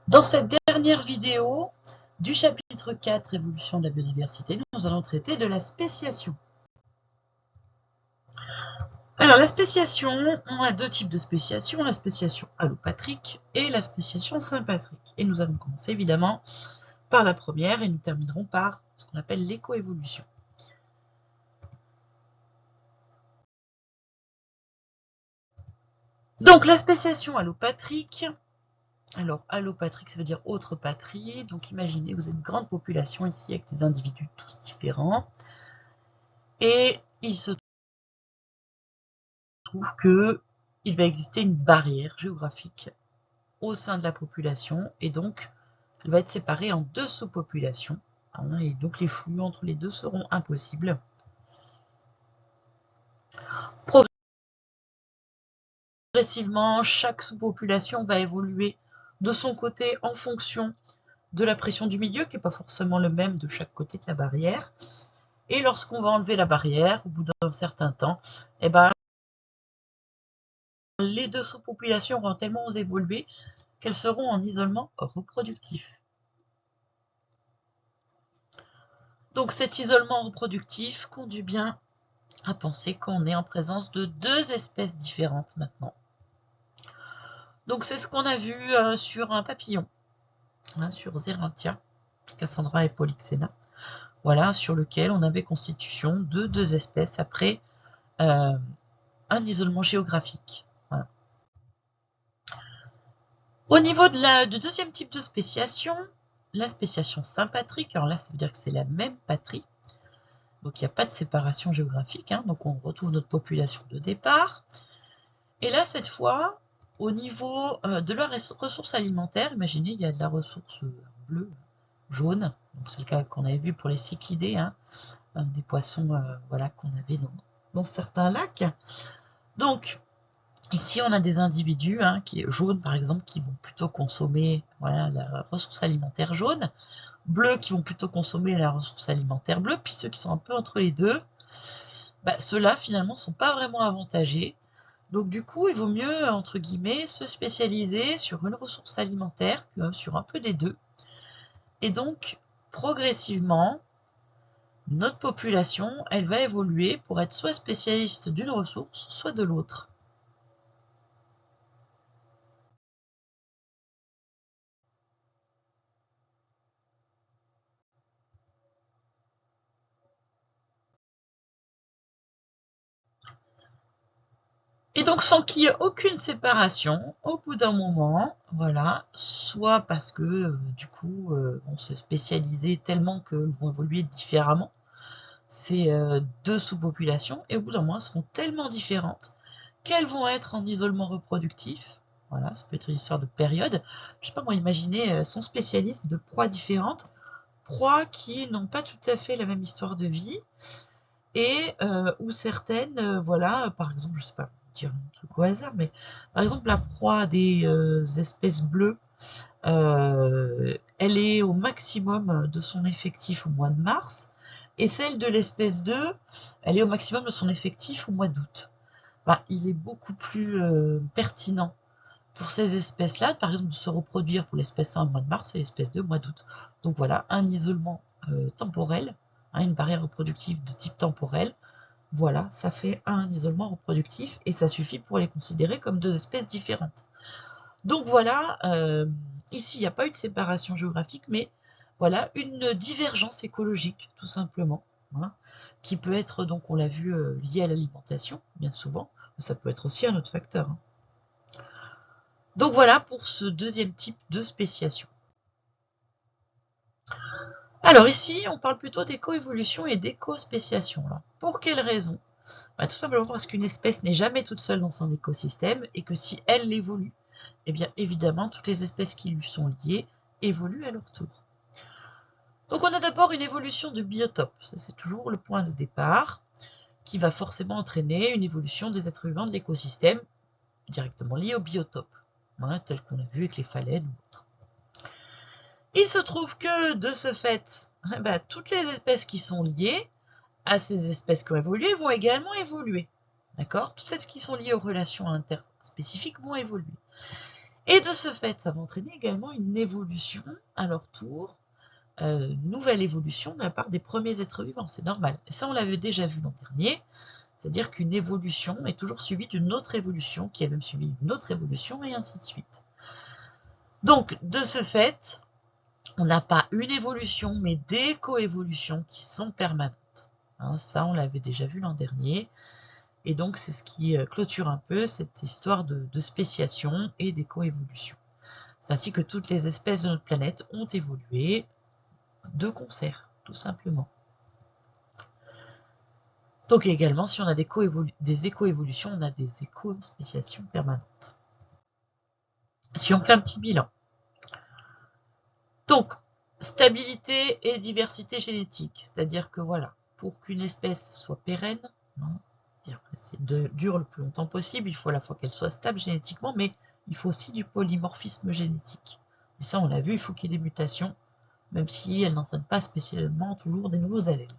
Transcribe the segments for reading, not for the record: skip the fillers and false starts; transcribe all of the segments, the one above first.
Dans cette dernière vidéo du chapitre 4, évolution de la biodiversité, nous allons traiter de la spéciation. Alors la spéciation, on a deux types de spéciation, la spéciation allopatrique et la spéciation sympatrique. Et nous allons commencer évidemment par la première et nous terminerons par ce qu'on appelle l'écoévolution. Donc la spéciation allopatrique, alors allopatrique ça veut dire autre patrie, donc imaginez vous avez une grande population ici avec des individus tous différents et il se trouve qu'il va exister une barrière géographique au sein de la population et donc elle va être séparée en deux sous-populations et donc les flux entre les deux seront impossibles. Progressivement, chaque sous-population va évoluer de son côté en fonction de la pression du milieu, qui n'est pas forcément le même de chaque côté de la barrière. Et lorsqu'on va enlever la barrière, au bout d'un certain temps, eh ben, les deux sous-populations vont tellement évoluer qu'elles seront en isolement reproductif. Donc cet isolement reproductif conduit bien à penser qu'on est en présence de deux espèces différentes maintenant. Donc c'est ce qu'on a vu sur un papillon, sur Zerinthia, Cassandra et Polyxena, voilà, sur lequel on avait constitution de deux espèces après un isolement géographique. Voilà. Au niveau du deuxième type de spéciation, la spéciation sympatrique, alors là ça veut dire que c'est la même patrie, donc il n'y a pas de séparation géographique, donc on retrouve notre population de départ. Et là cette fois, au niveau de la ressource alimentaire, imaginez il y a de la ressource bleue, jaune, donc c'est le cas qu'on avait vu pour les cichlidés, des poissons voilà, qu'on avait dans certains lacs. Donc ici on a des individus qui jaunes par exemple qui vont plutôt consommer voilà, la ressource alimentaire jaune, bleus qui vont plutôt consommer la ressource alimentaire bleue, puis ceux qui sont un peu entre les deux, ceux-là finalement ne sont pas vraiment avantagés. Donc du coup, il vaut mieux, entre guillemets, se spécialiser sur une ressource alimentaire que sur un peu des deux. Et donc, progressivement, notre population, elle va évoluer pour être soit spécialiste d'une ressource, soit de l'autre. Et donc, sans qu'il y ait aucune séparation, au bout d'un moment, voilà, soit parce que, du coup, on se spécialisait tellement qu'elles vont évoluer différemment, ces deux sous-populations, et au bout d'un moment, elles seront tellement différentes qu'elles vont être en isolement reproductif. Voilà, ça peut être une histoire de période. Je sais pas, moi, imaginez, sont spécialistes de proies différentes, proies qui n'ont pas tout à fait la même histoire de vie, et où certaines, voilà, par exemple, je sais pas, dire un truc au hasard, mais par exemple, la proie des espèces bleues, elle est au maximum de son effectif au mois de mars, et celle de l'espèce 2, elle est au maximum de son effectif au mois d'août. Il est beaucoup plus pertinent pour ces espèces-là, par exemple, de se reproduire pour l'espèce 1 au mois de mars et l'espèce 2 au mois d'août. Donc voilà, un isolement temporel, une barrière reproductive de type temporel, voilà, ça fait un isolement reproductif et ça suffit pour les considérer comme deux espèces différentes. Donc voilà, ici il n'y a pas eu de séparation géographique, mais voilà une divergence écologique tout simplement, qui peut être, donc on l'a vu, liée à l'alimentation, bien souvent, mais ça peut être aussi un autre facteur. Donc voilà pour ce deuxième type de spéciation. Alors ici, on parle plutôt d'écoévolution et d'éco-spéciation. Pour quelle raison? Tout simplement parce qu'une espèce n'est jamais toute seule dans son écosystème et que si elle évolue, eh bien évidemment, toutes les espèces qui lui sont liées évoluent à leur tour. Donc on a d'abord une évolution du biotope, ça c'est toujours le point de départ, qui va forcément entraîner une évolution des êtres vivants de l'écosystème directement liée au biotope, tel qu'on a vu avec les phalènes ou autres. Il se trouve que de ce fait, toutes les espèces qui sont liées à ces espèces qui ont évolué vont également évoluer. D'accord? Toutes celles qui sont liées aux relations interspécifiques vont évoluer. Et de ce fait, ça va entraîner également une évolution à leur tour, nouvelle évolution de la part des premiers êtres vivants, c'est normal. Et ça, on l'avait déjà vu l'an dernier, c'est-à-dire qu'une évolution est toujours suivie d'une autre évolution, qui est même suivie d'une autre évolution, et ainsi de suite. Donc, de ce fait, on n'a pas une évolution, mais des coévolutions qui sont permanentes. Hein, ça, on l'avait déjà vu l'an dernier. Et donc, c'est ce qui clôture un peu cette histoire de spéciation et des coévolutions. C'est ainsi que toutes les espèces de notre planète ont évolué de concert, tout simplement. Donc également, si on a des écoévolutions, on a des éco-spéciations permanentes. Si on fait un petit bilan. Donc, stabilité et diversité génétique, c'est-à-dire que voilà, pour qu'une espèce soit pérenne, dure le plus longtemps possible, il faut à la fois qu'elle soit stable génétiquement, mais il faut aussi du polymorphisme génétique. Et ça, on l'a vu, il faut qu'il y ait des mutations, même si elles n'entraînent pas spécialement toujours des nouveaux allèles.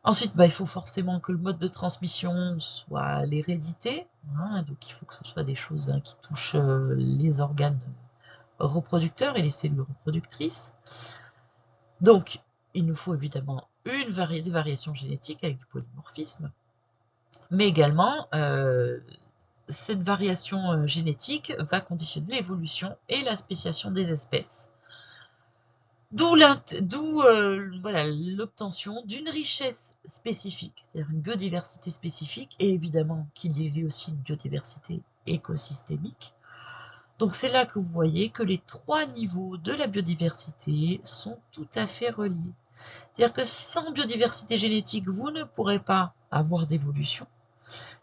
Ensuite, il faut forcément que le mode de transmission soit l'hérédité, hein, donc il faut que ce soit des choses qui touchent les organes reproducteurs et les cellules reproductrices. Donc, il nous faut évidemment des variations génétiques avec du polymorphisme, mais également cette variation génétique va conditionner l'évolution et la spéciation des espèces. D'où l'obtention d'une richesse spécifique, c'est-à-dire une biodiversité spécifique, et évidemment qu'il y ait aussi une biodiversité écosystémique. Donc c'est là que vous voyez que les trois niveaux de la biodiversité sont tout à fait reliés. C'est-à-dire que sans biodiversité génétique, vous ne pourrez pas avoir d'évolution.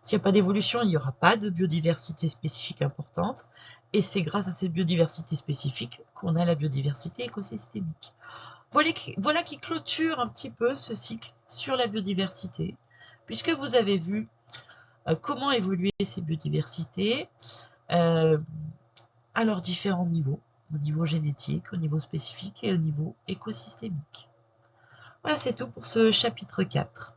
S'il n'y a pas d'évolution, il n'y aura pas de biodiversité spécifique importante. Et c'est grâce à cette biodiversité spécifique qu'on a la biodiversité écosystémique. Voilà qui clôture un petit peu ce cycle sur la biodiversité, puisque vous avez vu comment évoluer ces biodiversités à leurs différents niveaux, au niveau génétique, au niveau spécifique et au niveau écosystémique. Voilà, c'est tout pour ce chapitre 4.